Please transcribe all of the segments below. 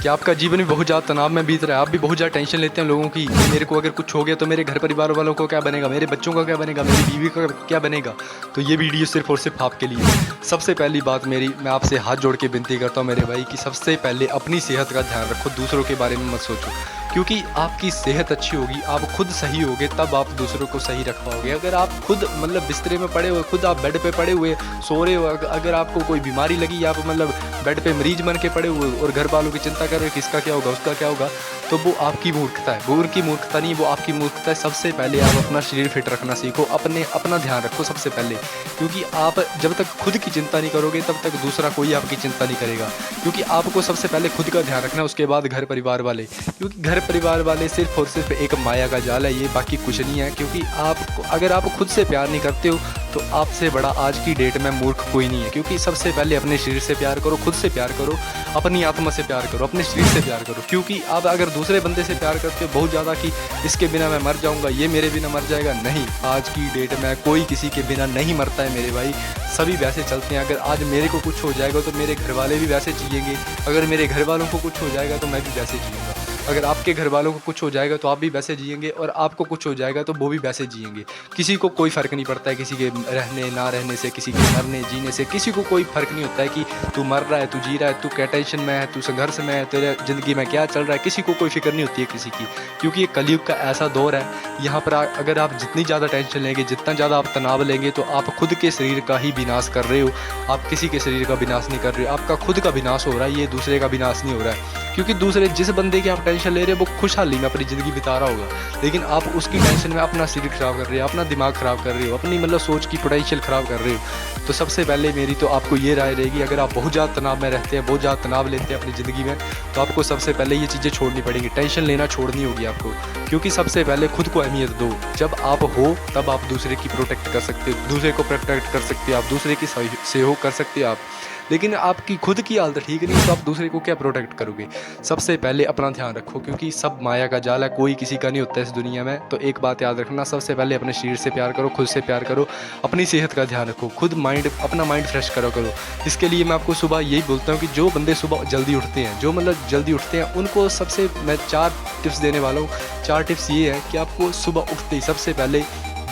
क्या आपका जीवन भी बहुत ज़्यादा तनाव में बीत रहा है? आप भी बहुत ज़्यादा टेंशन लेते हैं लोगों की कि मेरे को अगर कुछ हो गया तो मेरे घर परिवार वालों को क्या बनेगा, मेरे बच्चों का क्या बनेगा, मेरी बीवी का क्या बनेगा? तो ये वीडियो सिर्फ और सिर्फ आपके लिए है। सबसे पहली बात मेरी, मैं आपसे हाथ जोड़ के विनती करता हूँ मेरे भाई कि सबसे पहले अपनी सेहत का ध्यान रखो, दूसरों के बारे में मत सोचो। क्योंकि आपकी सेहत अच्छी होगी, आप खुद सही होगे, तब आप दूसरों को सही रख पाओगे। अगर आप खुद मतलब बिस्तरे में पड़े हुए, खुद आप बेड पे पड़े हुए सो रहे हो, अगर आपको कोई बीमारी लगी, आप मतलब बेड पे मरीज बन के पड़े हुए और घर वालों की चिंता कर रहे हो किसका क्या होगा, उसका क्या होगा, तो वो आपकी मूर्खता है। वो उनकी मूर्खता नहीं, वो आपकी मूर्खता है। सबसे पहले आप अपना शरीर फिट रखना सीखो, अपना ध्यान रखो सबसे पहले। क्योंकि आप जब तक खुद की चिंता नहीं करोगे तब तक दूसरा कोई आपकी चिंता नहीं करेगा। क्योंकि आपको सबसे पहले खुद का ध्यान रखना है, उसके बाद घर परिवार वाले। क्योंकि घर परिवार वाले सिर्फ और सिर्फ एक माया का जाल है, ये बाकी कुछ नहीं है। क्योंकि आप अगर आप खुद से प्यार नहीं करते हो तो आपसे बड़ा आज की डेट में मूर्ख कोई नहीं है। क्योंकि सबसे पहले अपने शरीर से प्यार करो, खुद से प्यार करो, अपनी आत्मा से प्यार करो, अपने शरीर से प्यार करो। क्योंकि आप अगर दूसरे बंदे से प्यार करते हो बहुत ज़्यादा कि इसके बिना मैं मर जाऊंगा, ये मेरे बिना मर जाएगा, नहीं, आज की डेट में कोई किसी के बिना नहीं मरता है मेरे भाई। सभी वैसे चलते हैं। अगर आज मेरे को कुछ हो जाएगा तो मेरे घर वाले भी वैसे जिएंगे, अगर मेरे घर वालों को कुछ हो जाएगा तो मैं भी वैसे जीऊँगा, अगर आपके घर वालों को कुछ हो जाएगा तो आप भी वैसे जिएंगे, और आपको कुछ हो जाएगा तो वो भी वैसे जिएंगे। किसी को कोई फ़र्क नहीं पड़ता है किसी के रहने ना रहने से, किसी के मरने जीने से, किसी को कोई फ़र्क नहीं होता है कि तू मर रहा है, तू जी रहा है, तू क्या टेंशन में है, तू संघर्ष में है, तेरे ज़िंदगी में क्या चल रहा है, किसी को कोई फिक्र नहीं होती है किसी की। क्योंकि ये कलयुग का ऐसा दौर है, यहाँ पर अगर आप जितनी ज़्यादा टेंशन लेंगे, जितना ज़्यादा आप तनाव लेंगे, तो आप खुद के शरीर का ही विनाश कर रहे हो। आप किसी के शरीर का विनाश नहीं कर रहे हो, आपका खुद का विनाश हो रहा है, ये दूसरे का विनाश नहीं हो रहा है। क्योंकि दूसरे जिस बंदे की आप टेंशन ले रहे हो वो खुशहाली में अपनी ज़िंदगी बिता रहा होगा, लेकिन आप उसकी टेंशन में अपना शरीर खराब कर रहे हो, अपना दिमाग ख़राब कर रहे हो, अपनी मतलब सोच की पोटेंशियल ख़राब कर रहे हो। तो सबसे पहले मेरी तो आपको ये राय रहेगी, अगर आप बहुत ज़्यादा तनाव में रहते हैं, बहुत ज़्यादा तनाव लेते हैं अपनी ज़िंदगी में, तो आपको सबसे पहले ये चीज़ें छोड़नी पड़ेंगी, टेंशन लेना छोड़नी होगी आपको। क्योंकि सबसे पहले खुद को अहमियत दो। जब आप हो तब आप दूसरे की प्रोटेक्ट कर सकते हो, दूसरे को प्रोटेक्ट कर सकते हो, आप दूसरे की सहयोग कर सकते हो आप। लेकिन आपकी खुद की हालत ठीक नहीं है तो आप दूसरे को क्या प्रोटेक्ट करोगे? सबसे पहले अपना ध्यान रखो, क्योंकि सब माया का जाल है, कोई किसी का नहीं होता है इस दुनिया में। तो एक बात याद रखना, सबसे पहले अपने शरीर से प्यार करो, खुद से प्यार करो, अपनी सेहत का ध्यान रखो, खुद अपना माइंड फ्रेश करो। इसके लिए मैं आपको सुबह यही बोलता हूँ कि जो बंदे सुबह जल्दी उठते हैं, जो मतलब जल्दी उठते हैं, उनको सबसे मैं 4 टिप्स देने वाला हूँ। 4 टिप्स ये है कि आपको सुबह उठते ही सबसे पहले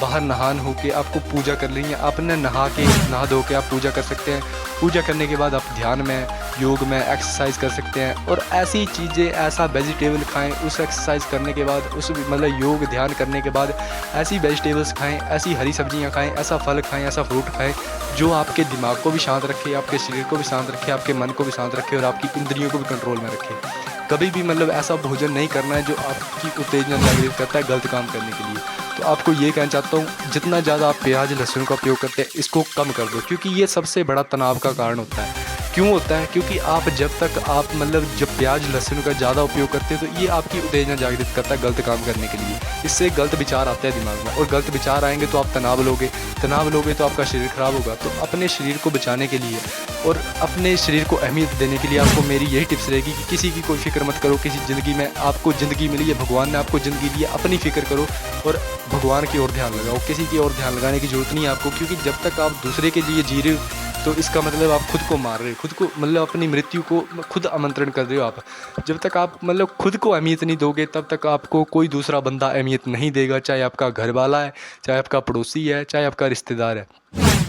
बाहर नहान होके आपको पूजा कर लेनी है। आपने नहा धो के आप पूजा कर सकते हैं। पूजा करने के बाद आप ध्यान में, योग में, एक्सरसाइज कर सकते हैं, और ऐसी चीज़ें, ऐसा वेजिटेबल खाएं। उस एक्सरसाइज करने के बाद, उस मतलब योग ध्यान करने के बाद ऐसी वेजिटेबल्स खाएं, ऐसी हरी सब्जियां खाएं, ऐसा फल खाएं, ऐसा फ्रूट खाएं जो आपके दिमाग को भी शांत रखे, आपके शरीर को भी शांत रखे, आपके मन को भी शांत रखे, और आपकी इंद्रियों को भी कंट्रोल में रखे। कभी भी मतलब ऐसा भोजन नहीं करना है जो आपकी उत्तेजना जागृत करता है गलत काम करने के लिए। तो आपको ये कहना चाहता हूँ, जितना ज़्यादा आप प्याज लहसुन का उपयोग करते हैं इसको कम कर दो, क्योंकि ये सबसे बड़ा तनाव का कारण होता है। क्यों होता है? क्योंकि आप जब तक आप मतलब जब प्याज लहसुन का ज़्यादा उपयोग करते हैं तो ये आपकी उत्तेजना जागृत करता है गलत काम करने के लिए। इससे गलत विचार आते हैं दिमाग में, और गलत विचार आएंगे तो आप तनाव लोगे तो आपका शरीर खराब होगा। तो अपने शरीर को बचाने के लिए और अपने शरीर को अहमियत देने के लिए आपको मेरी यही टिप्स रहेगी कि किसी की कोई फिक्र मत करो। किसी ज़िंदगी में आपको ज़िंदगी मिली है, भगवान ने आपको ज़िंदगी दी है, अपनी फ़िक्र करो और भगवान की ओर ध्यान लगाओ। किसी की ओर ध्यान लगाने की ज़रूरत नहीं है आपको, क्योंकि जब तक आप दूसरे के लिए जी रहे हो तो इसका मतलब आप खुद को मार रहे हो, खुद को मतलब अपनी मृत्यु को खुद आमंत्रण कर रहे हो आप। जब तक आप मतलब खुद को अहमियत नहीं दोगे तब तक आपको कोई दूसरा बंदा अहमियत नहीं देगा, चाहे आपका घर वाला है, चाहे आपका पड़ोसी है, चाहे आपका रिश्तेदार है,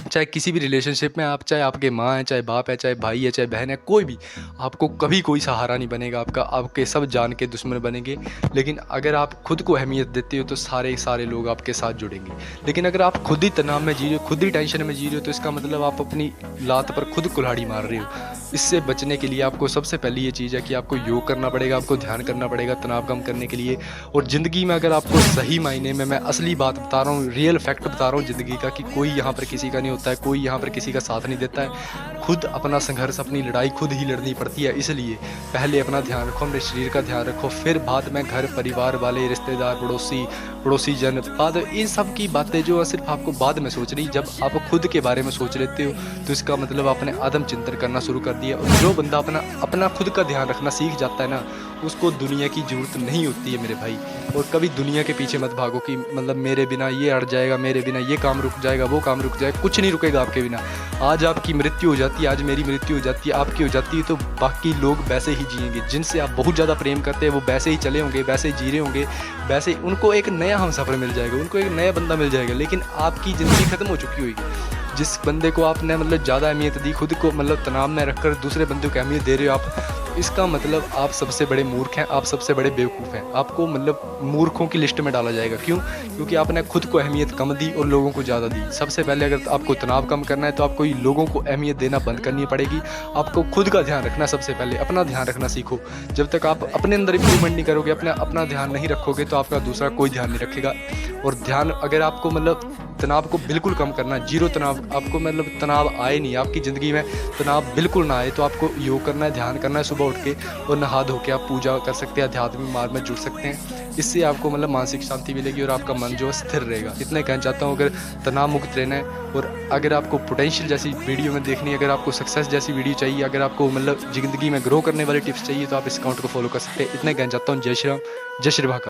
चाहे किसी भी रिलेशनशिप में आप, चाहे आपके माँ है, चाहे बाप है, चाहे भाई है, चाहे बहन है, कोई भी आपको कभी कोई सहारा नहीं बनेगा आपका। आपके सब जान के दुश्मन बनेंगे। लेकिन अगर आप खुद को अहमियत देते हो तो सारे लोग आपके साथ जुड़ेंगे। लेकिन अगर आप खुद ही तनाव में जी रहे हो, खुद ही टेंशन में जी रहे हो, तो इसका मतलब आप अपनी लात पर खुद कुल्हाड़ी मार रहे हो। इससे बचने के लिए आपको सबसे पहले ये चीज़ है कि आपको योग करना पड़ेगा, आपको ध्यान करना पड़ेगा तनाव कम करने के लिए। और ज़िंदगी में अगर आपको सही मायने में, मैं असली बात बता रहा हूँ, रियल फैक्ट बता रहा हूँ ज़िंदगी का, कि कोई यहाँ पर किसी का नहीं होता है, कोई यहाँ पर किसी का साथ नहीं देता है। खुद अपना संघर्ष, अपनी लड़ाई खुद ही लड़नी पड़ती है। इसलिए पहले अपना ध्यान रखो, अपने शरीर का ध्यान रखो, फिर बाद में घर परिवार वाले, रिश्तेदार, पड़ोसी जन, बाद इन सब की बातें जो है सिर्फ आपको बाद में सोचनी। जब आप खुद के बारे में सोच लेते हो तो इसका मतलब आपने आत्म चिंतन करना शुरू कर दी है। और जो बंदा अपना खुद का ध्यान रखना सीख जाता है ना, उसको दुनिया की ज़रूरत नहीं होती है मेरे भाई। और कभी दुनिया के पीछे मत भागो कि मतलब मेरे बिना ये अड़ जाएगा, मेरे बिना ये काम रुक जाएगा, वो काम रुक जाएगा। कुछ नहीं रुकेगा आपके बिना। आज आपकी मृत्यु हो जाती है, आज मेरी मृत्यु हो जाती है, आपकी हो जाती है, तो बाकी लोग वैसे ही जिएंगे। जिनसे आप बहुत ज़्यादा प्रेम करते हैं वो वैसे ही चले होंगे, वैसे ही जी रहे होंगे, वैसे उनको एक नया हमसफ़र मिल जाएगा, उनको एक नया बंदा मिल जाएगा। लेकिन आपकी ज़िंदगी ख़त्म हो चुकी होगी। जिस बंदे को आपने मतलब ज़्यादा अहमियत दी, खुद को मतलब तनाव में रखकर दूसरे बंदे को अहमियत दे रहे हो आप, इसका मतलब आप सबसे बड़े मूर्ख हैं, आप सबसे बड़े बेवकूफ़ हैं। आपको मतलब मूर्खों की लिस्ट में डाला जाएगा। क्यों? क्योंकि आपने खुद को अहमियत कम दी और लोगों को ज़्यादा दी। सबसे पहले अगर आपको तनाव कम करना है तो आपको लोगों को अहमियत देना बंद करनी पड़ेगी। आपको खुद का ध्यान रखना, सबसे पहले अपना ध्यान रखना सीखो। जब तक आप अपने अंदर इंप्रूवमेंट नहीं करोगे, अपना ध्यान नहीं रखोगे, तो आपका दूसरा कोई ध्यान नहीं रखेगा। और ध्यान अगर आपको मतलब तनाव को बिल्कुल कम करना है, जीरो तनाव, आपको मतलब तनाव आए नहीं आपकी ज़िंदगी में, तनाव बिल्कुल ना आए, तो आपको योग करना है, ध्यान करना है सुबह उठ के, और नहा धो के आप पूजा कर सकते हैं, आध्यात्मिक मार्ग में जुड़ सकते हैं। इससे आपको मतलब मानसिक शांति मिलेगी और आपका मन जो है स्थिर रहेगा। इतना कहना चाहता हूँ। अगर तनाव मुक्त रहना है और अगर आपको पोटेंशियल जैसी वीडियो में देखनी है, अगर आपको सक्सेस जैसी वीडियो चाहिए, अगर आपको मतलब ज़िंदगी में ग्रो करने वाले टिप्स चाहिए, तो आप इस अकाउंट को फॉलो कर सकते हैं। इतना कहना चाहता हूँ। जय श्री राम, जय श्री महाकाल।